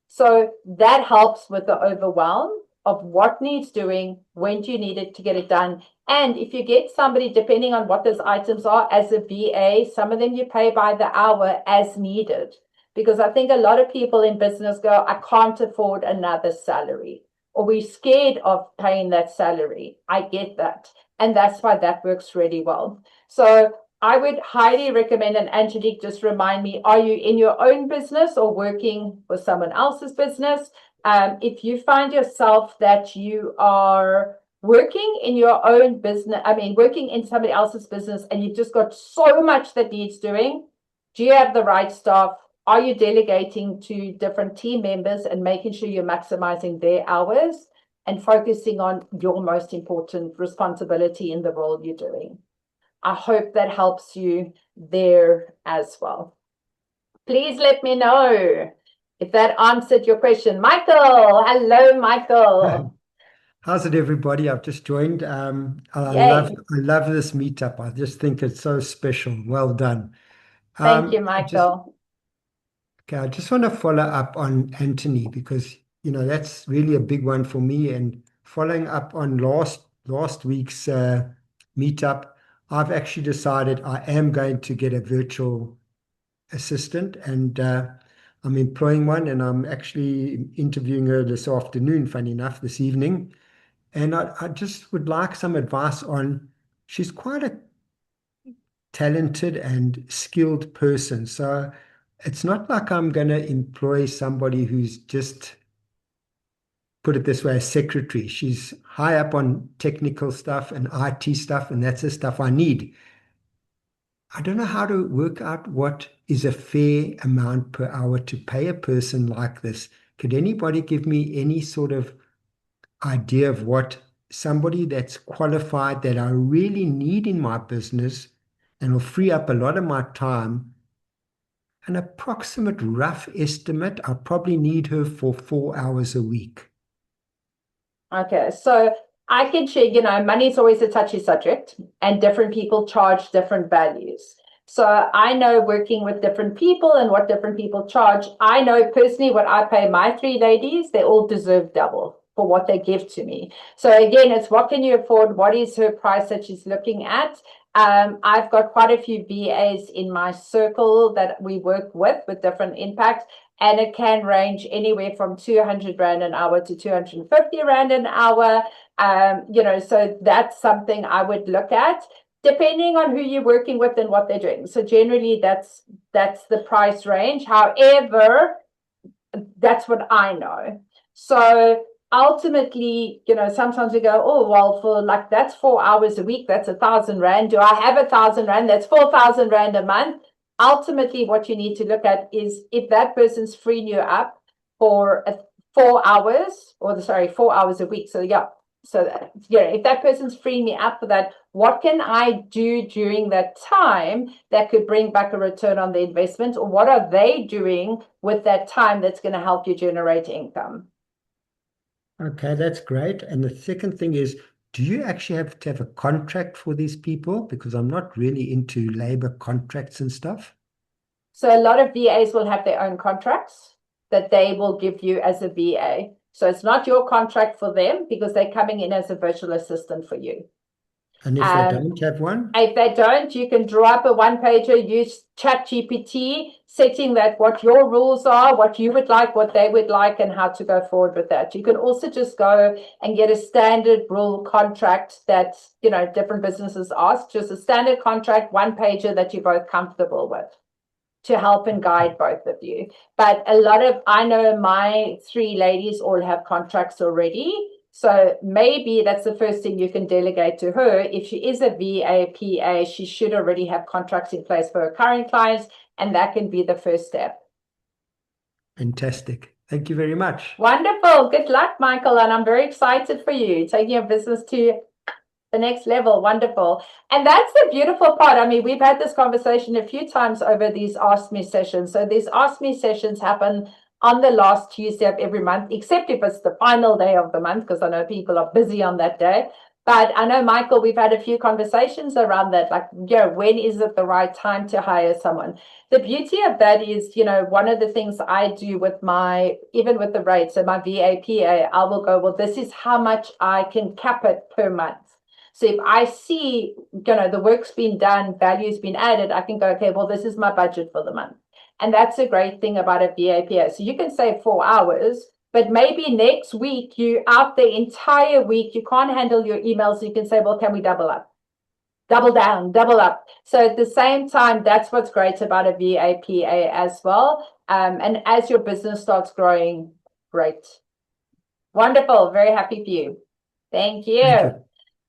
So that helps with the overwhelm of what needs doing, when do you need it to get it done. And if you get somebody, depending on what those items are, as a VA, some of them you pay by the hour as needed. Because I think a lot of people in business go, I can't afford another salary. or we're scared of paying that salary. I get that. And that's why that works really well. So I would highly recommend, and Angelique, just remind me, are you in your own business or working for someone else's business? If you find yourself that you are working in your own business, working in somebody else's business, and you've just got so much that needs doing, do you have the right staff? Are you delegating to different team members and making sure you're maximizing their hours and focusing on your most important responsibility in the role you're doing? I hope that helps you there as well. Please let me know if that answered your question. Michael, hello, Michael. How's it, everybody? I've just joined. Yay. I love this meetup. I just think it's so special. Well done. Thank you, Okay, Michael. I just want to follow up on Anthony because that's really a big one for me. And following up on last week's meetup, I've actually decided I am going to get a virtual assistant, and I'm employing one, and I'm actually interviewing her this afternoon. Funny enough, this evening. And I just would like some advice on, she's quite a talented and skilled person. So it's not like I'm going to employ somebody who's just, put it this way, a secretary. She's high up on technical stuff and IT stuff, and that's the stuff I need. I don't know how to work out what is a fair amount per hour to pay a person like this. Could anybody give me any sort of idea of what somebody that's qualified that I really need in my business and will free up a lot of my time? An approximate rough estimate, I'll probably need her for 4 hours a week. Okay, so I can share, money is always a touchy subject and different people charge different values. So I know working with different people and what different people charge. I know personally what I pay my three ladies, they all deserve double for what they give to me. So again, it's what can you afford? What is her price that she's looking at? I've got quite a few VAs in my circle that we work with different impacts, and it can range anywhere from 200 Rand an hour to 250 Rand an hour. So that's something I would look at depending on who you're working with and what they're doing. So generally that's the price range. However, that's what I know. So ultimately, sometimes we go, oh, well, for like that's 4 hours a week, that's 1,000 Rand. Do I have 1,000 Rand? That's 4,000 Rand a month. Ultimately, what you need to look at is if that person's freeing you up for 4 hours, 4 hours a week. So yeah. So if that person's freeing me up for that, what can I do during that time that could bring back a return on the investment? Or what are they doing with that time that's going to help you generate income? Okay, that's great. And the second thing is, do you actually have to have a contract for these people? Because I'm not really into labor contracts and stuff. So a lot of VAs will have their own contracts that they will give you as a VA. So it's not your contract for them because they're coming in as a virtual assistant for you. And if they don't have one? If they don't, you can draw up a one-pager, use ChatGPT, setting that what your rules are, what you would like, what they would like, and how to go forward with that. You can also just go and get a standard rule contract that, different businesses ask, just a standard contract, one-pager that you're both comfortable with, to help and guide both of you. But I know my three ladies all have contracts already. So maybe that's the first thing you can delegate to her. If she is a VA, PA, she should already have contracts in place for her current clients, and that can be the first step. Fantastic. Thank you very much. Wonderful. Good luck, Michael. And I'm very excited for you taking your business to the next level. Wonderful. And that's the beautiful part. We've had this conversation a few times over these Ask Me sessions. So these Ask Me sessions happen on the last Tuesday of every month, except if it's the final day of the month, because I know people are busy on that day. But I know, Michael, we've had a few conversations around that, like, when is it the right time to hire someone? The beauty of that is, one of the things I do even with the rates, so my VAPA, I will go, well, this is how much I can cap it per month. So if I see, the work's been done, value's been added, I can go, okay, well, this is my budget for the month. And that's a great thing about a VAPA. So you can say 4 hours, But maybe next week you're out the entire week, you can't handle your emails, you can say, well, can we double up? Double down, double up. So at the same time, that's what's great about a VAPA as well. And as your business starts growing, great. Wonderful. Very happy for you. Thank you. Thank you.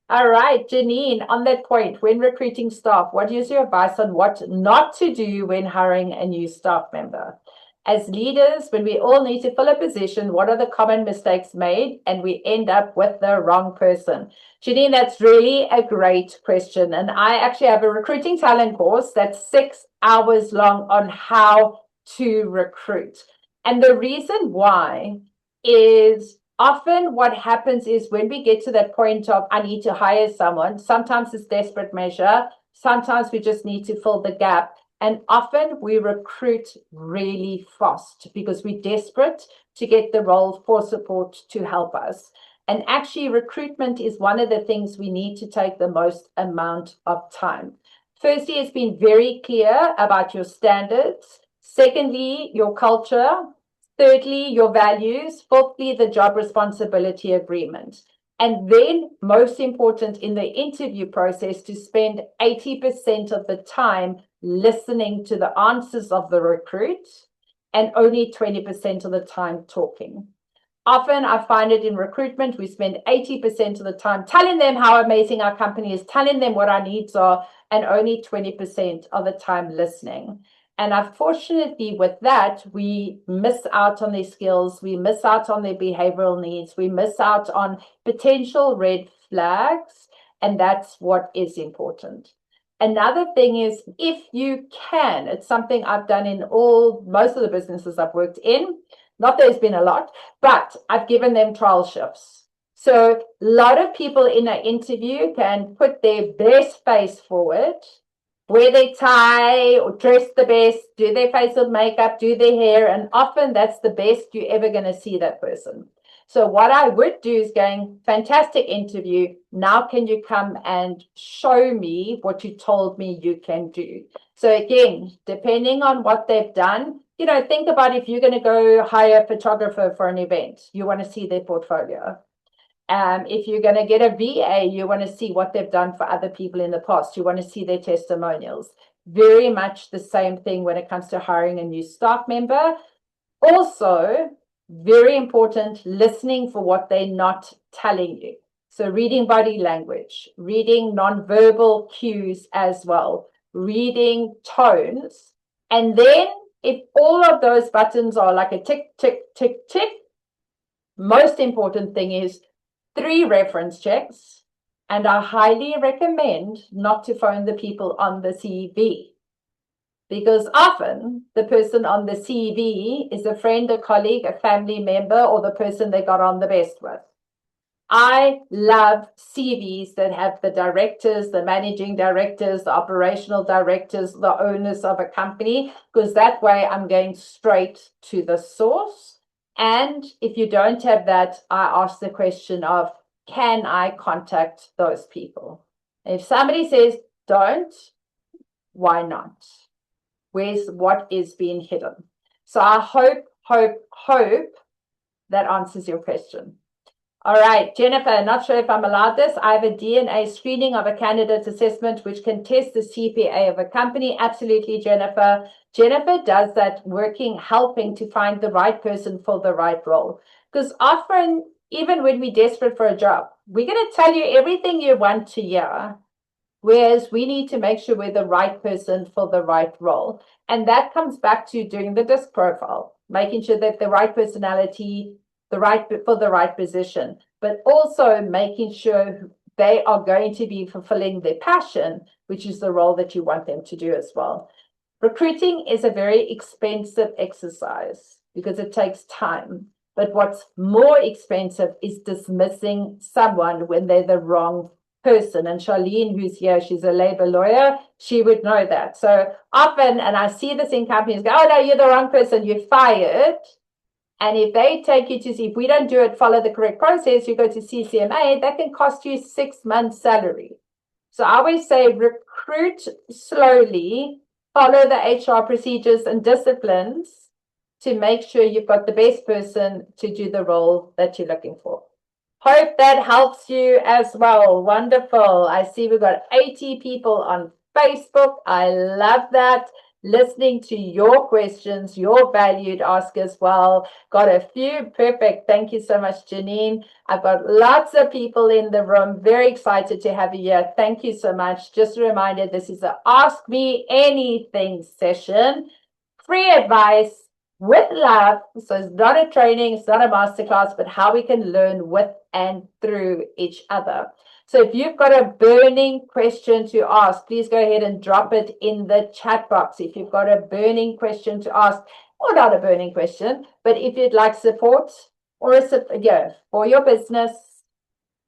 All right, Janine, on that point, when recruiting staff, what is your advice on what not to do when hiring a new staff member? As leaders, when we all need to fill a position, what are the common mistakes made and we end up with the wrong person? Janine, that's really a great question. And I actually have a recruiting talent course that's 6 hours long on how to recruit. And the reason why is often what happens is when we get to that point of I need to hire someone, sometimes it's desperate measure, sometimes we just need to fill the gap. And often we recruit really fast because we're desperate to get the role for support to help us. And actually, recruitment is one of the things we need to take the most amount of time. Firstly, it's been very clear about your standards. Secondly, your culture. Thirdly, your values. Fourthly, the job responsibility agreement. And then, most important in the interview process, to spend 80% of the time listening to the answers of the recruit and only 20% of the time talking. Often I find it in recruitment, we spend 80% of the time telling them how amazing our company is, telling them what our needs are, and only 20% of the time listening. And unfortunately, with that, we miss out on their skills, we miss out on their behavioral needs, we miss out on potential red flags, and that's what is important. Another thing is, if you can, it's something I've done in most of the businesses I've worked in. Not that there's been a lot, but I've given them trial shifts. So a lot of people in an interview can put their best face forward, wear their tie or dress the best, do their facial makeup, do their hair, and often that's the best you're ever going to see that person. So what I would do is going, fantastic interview. Now can you come and show me what you told me you can do? So again, depending on what they've done, think about if you're going to go hire a photographer for an event, you want to see their portfolio. If you're going to get a VA, you want to see what they've done for other people in the past. You want to see their testimonials. Very much the same thing when it comes to hiring a new staff member. Also, very important, listening for what they're not telling you. So reading body language, reading nonverbal cues as well, reading tones. And then if all of those buttons are like a tick, tick, tick, tick, most important thing is 3 reference checks. And I highly recommend not to phone the people on the CV. Because often the person on the CV is a friend, a colleague, a family member, or the person they got on the best with. I love CVs that have the directors, the managing directors, the operational directors, the owners of a company, because that way I'm going straight to the source. And if you don't have that, I ask the question of, can I contact those people? If somebody says don't, why not? What is being hidden? So I hope that answers your question. All right, Jennifer, not sure if I'm allowed this. I have a DNA screening of a candidate assessment which can test the CPA of a company. Absolutely, Jennifer. Jennifer does that helping to find the right person for the right role. Because often, even when we're desperate for a job, we're going to tell you everything you want to hear. Whereas we need to make sure we're the right person for the right role. And that comes back to doing the DISC profile, making sure that the right personality, for the right position, but also making sure they are going to be fulfilling their passion, which is the role that you want them to do as well. Recruiting is a very expensive exercise because it takes time. But what's more expensive is dismissing someone when they're the wrong person. And Charlene, who's here, she's a labor lawyer, she would know that. So often, and I see this in companies, go, oh no, you're the wrong person, you're fired. And if they take you to see, if we don't do it, follow the correct process, you go to CCMA, that can cost you 6 months' salary. So I always say recruit slowly, follow the HR procedures and disciplines to make sure you've got the best person to do the role that you're looking for. Hope that helps you as well. Wonderful. I see we've got 80 people on Facebook. I love that. Listening to your questions, your valued ask as well. Got a few. Perfect. Thank you so much, Janine. I've got lots of people in the room. Very excited to have you here. Thank you so much. Just a reminder, this is an Ask Me Anything session. Free advice with love. So it's not a training, it's not a masterclass, but how we can learn with and through each other. So if you've got a burning question to ask, please go ahead and drop it in the chat box. If you've got a burning question to ask, or not a burning question, but if you'd like support or for your business,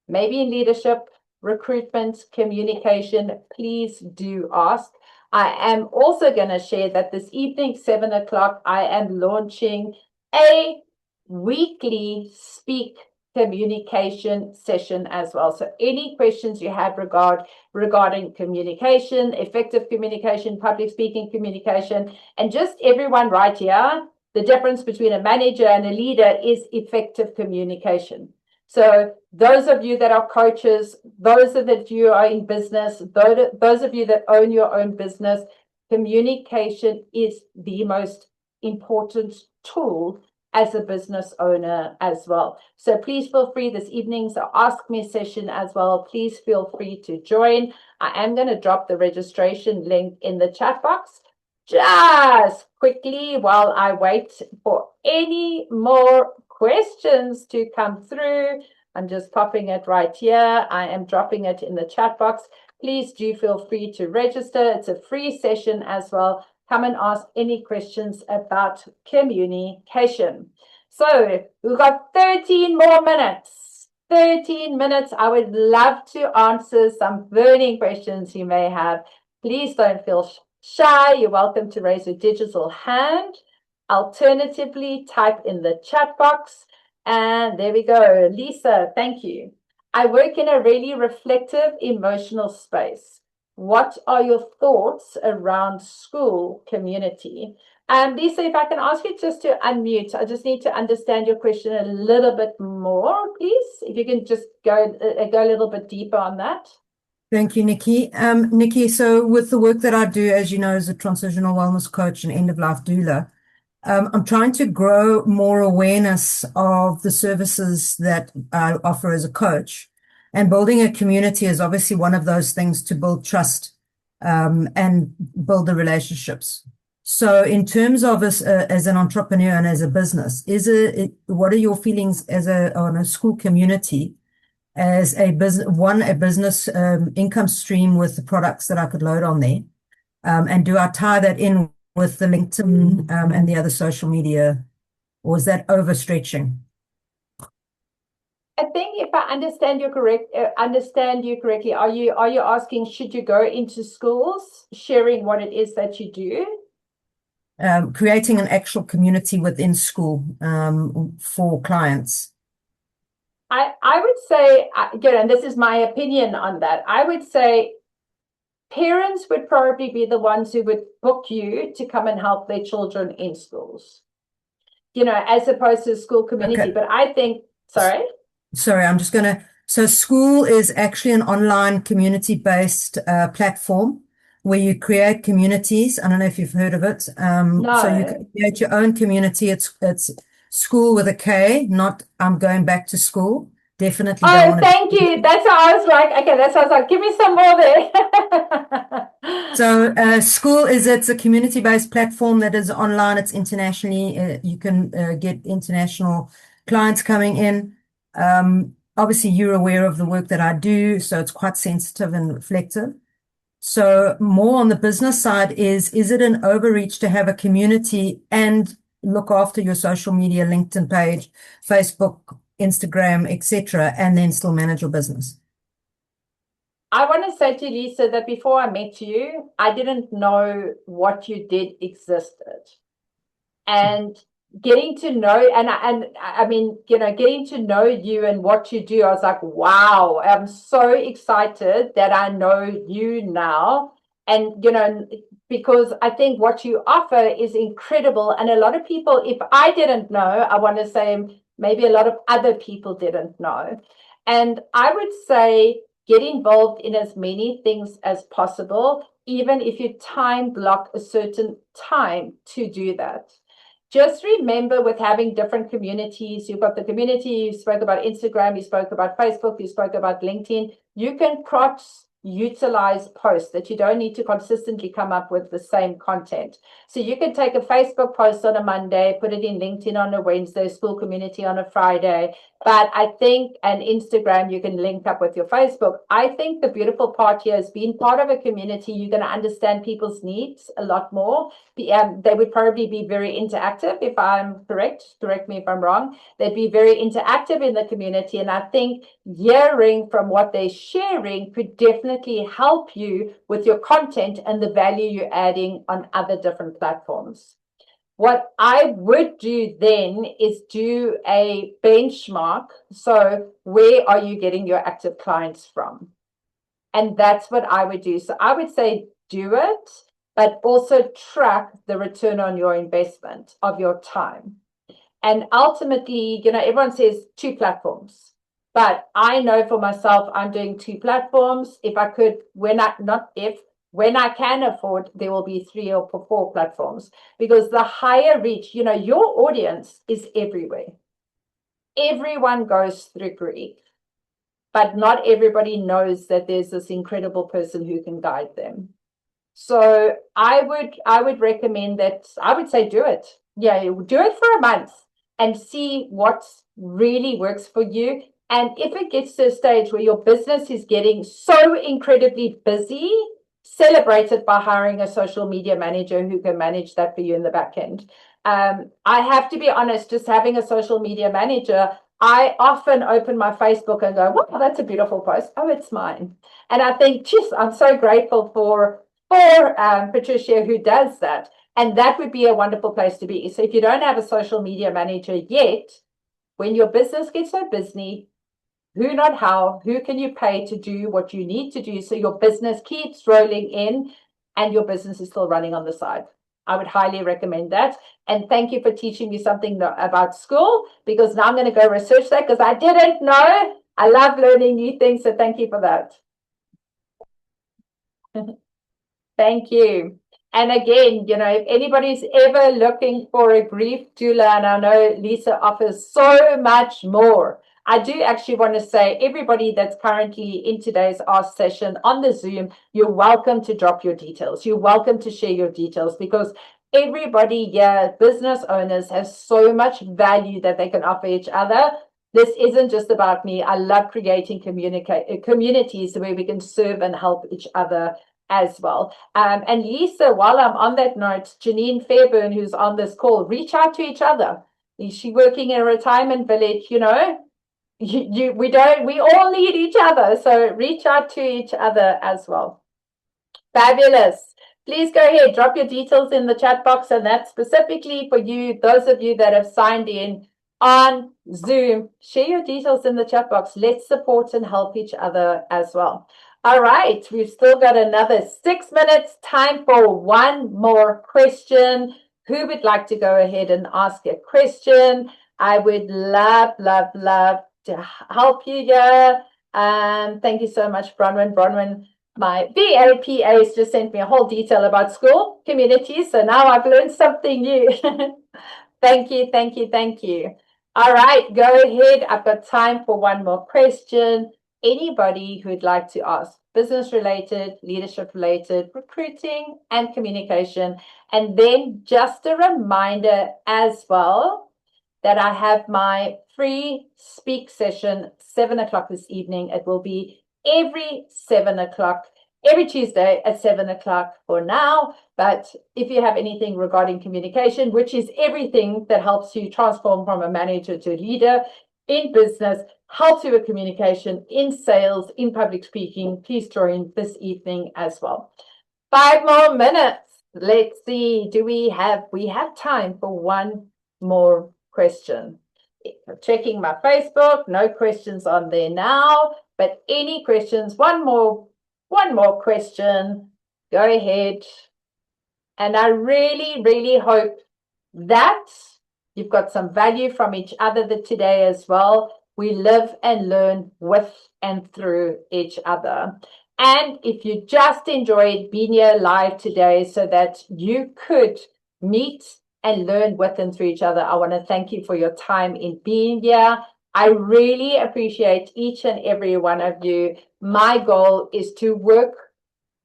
maybe in leadership, recruitment, communication, please do ask. I am also going to share that this evening, 7 o'clock, I am launching a weekly speak communication session as well. So any questions you have regarding communication, effective communication, public speaking communication, and just everyone right here, the difference between a manager and a leader is effective communication. So those of you that are coaches, those of you are in business, those of you that own your own business, communication is the most important tool as a business owner as well. So please feel free this evening's Ask Me session as well. Please feel free to join. I am going to drop the registration link in the chat box just quickly while I wait for any more questions to come through. I'm just popping it right here. I am dropping it in the chat box. Please do feel free to register. It's a free session as well. Come and ask any questions about communication. So we've got 13 more minutes. 13 minutes. I would love to answer some burning questions you may have. Please don't feel shy. You're welcome to raise your digital hand. Alternatively, type in the chat box. And there we go. Lisa, thank you. I work in a really reflective, emotional space. What are your thoughts around school community? Lisa, if I can ask you just to unmute, I just need to understand your question a little bit more, please. If you can just go a little bit deeper on that. Thank you, Nicke. Nicke, so with the work that I do, as you know, as a transitional wellness coach and end-of-life doula, I'm trying to grow more awareness of the services that I offer as a coach. And building a community is obviously one of those things to build trust and build the relationships. So in terms of as an entrepreneur and as a business, what are your feelings on a school community as a business income stream with the products that I could load on there? And do I tie that in with the LinkedIn and the other social media, or is that overstretching? I think if I understand you correctly, are you asking, should you go into schools sharing what it is that you do? Creating an actual community within school for clients. I would say, again, and this is my opinion on that, I would say parents would probably be the ones who would book you to come and help their children in schools, as opposed to school community. Okay. But I think, sorry, I'm just going to, so school is actually an online community-based platform where you create communities. I don't know if you've heard of it. No. So you can create your own community. It's school with a K, not I'm going back to school. Definitely don't want to. Thank you. That's how I was like, okay, that's how I was like, give me some more there. So school it's a community-based platform that is online. It's internationally, you can get international clients coming in. Obviously, you're aware of the work that I do, so it's quite sensitive and reflective. So more on the business side is it an overreach to have a community and look after your social media, LinkedIn page, Facebook, Instagram, etc., and then still manage your business? I want to say to Lisa that before I met you, I didn't know what you did existed. And getting to know, getting to know you and what you do, I was like, wow, I'm so excited that I know you now. And, because I think what you offer is incredible. And a lot of people, if I didn't know, I want to say maybe a lot of other people didn't know. And I would say get involved in as many things as possible, even if you time block a certain time to do that. Just remember, with having different communities, you've got the community, you spoke about Instagram, you spoke about Facebook, you spoke about LinkedIn. You can cross utilize posts, that you don't need to consistently come up with the same content. So you can take a Facebook post on a Monday, put it in LinkedIn on a Wednesday, school community on a Friday. But I think, and Instagram, you can link up with your Facebook. I think the beautiful part here is being part of a community. You're going to understand people's needs a lot more. They would probably be very interactive, if I'm correct. Correct me if I'm wrong. They'd be very interactive in the community. And I think hearing from what they're sharing could definitely help you with your content and the value you're adding on other different platforms. What I would do then is do a benchmark. So where are you getting your active clients from? And that's what I would do. So I would say do it, but also track the return on your investment of your time. And ultimately, everyone says 2 platforms. But I know for myself, I'm doing 2 platforms. If I could, when I can afford, there will be 3 or 4 platforms, because the higher reach, your audience is everywhere. Everyone goes through grief, but not everybody knows that there's this incredible person who can guide them. So I would recommend that. I would say do it. Yeah, do it for a month and see what really works for you. And if it gets to a stage where your business is getting so incredibly busy, celebrate it by hiring a social media manager who can manage that for you in the back end. I have to be honest, just having a social media manager, I often open my Facebook and go, wow, that's a beautiful post. Oh, it's mine. And I think, geez, I'm so grateful for Patricia, who does that. And that would be a wonderful place to be. So if you don't have a social media manager yet, when your business gets so busy, who can you pay to do what you need to do so your business keeps rolling in and your business is still running on the side? I would highly recommend that. And thank you for teaching me something about school, because now I'm going to go research that, because I didn't know. I love learning new things. So thank you for that. Thank you. And again, if anybody's ever looking for a grief doula, and I know Lisa offers so much more, I do actually want to say, everybody that's currently in today's Ask session on the Zoom, you're welcome to drop your details. You're welcome to share your details, because everybody here, business owners, has so much value that they can offer each other. This isn't just about me. I love creating communities where we can serve and help each other as well. And Lisa, while I'm on that note, Janine Fairburn, who's on this call, reach out to each other. Is she working in a retirement village? We all need each other. So reach out to each other as well. Fabulous. Please go ahead, drop your details in the chat box, and that's specifically for you, those of you that have signed in on Zoom. Share your details in the chat box. Let's support and help each other as well. All right, we've still got another 6 minutes. Time for one more question. Who would like to go ahead and ask a question? I would love to help you here. Thank you so much, Bronwyn. Bronwyn, my VAPA has just sent me a whole detail about school communities. So now I've learned something new. Thank you. All right, go ahead. I've got time for one more question. Anybody who'd like to ask, business related, leadership related, recruiting and communication. And then just a reminder as well that I have my free speak session 7 o'clock this evening. It will be every 7 o'clock, every Tuesday at 7 o'clock for now. But if you have anything regarding communication, which is everything that helps you transform from a manager to a leader in business, helps you with communication, in sales, in public speaking, please join this evening as well. 5 more minutes. Let's see. We have time for one more question. Checking my Facebook, no questions on there now, but any questions? One more question. go ahead. And I really, really hope that you've got some value from each other today as well. We live and learn with and through each other. And if you just enjoyed being here live today so that you could meet and learn with and through each other, I want to thank you for your time in being here. I really appreciate each and every one of you. My goal is to work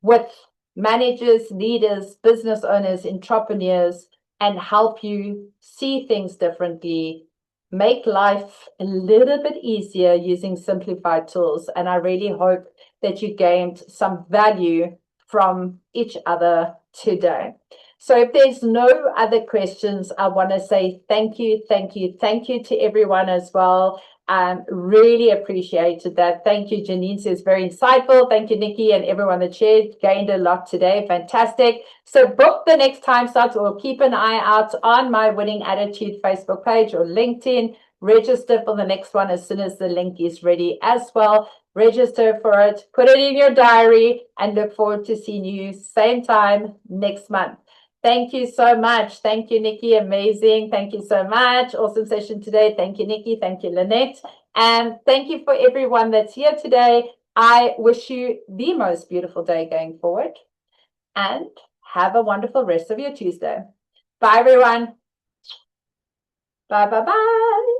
with managers, leaders, business owners, entrepreneurs, and help you see things differently, make life a little bit easier using simplified tools. And I really hope that you gained some value from each other today. So if there's no other questions, I want to say thank you, thank you, thank you to everyone as well. Really appreciated that. Thank you, Janine says very insightful. Thank you, Nicke, and everyone that shared. Gained a lot today. Fantastic. So book the next time slots or keep an eye out on my Winning Attitude Facebook page or LinkedIn. Register for the next one as soon as the link is ready as well. Register for it, put it in your diary, and look forward to seeing you same time next month. Thank you so much. Thank you, Nicke. Amazing. Thank you so much. Awesome session today. Thank you, Nicke. Thank you, Lynette. And thank you for everyone that's here today. I wish you the most beautiful day going forward. And have a wonderful rest of your Tuesday. Bye, everyone. Bye, bye, bye.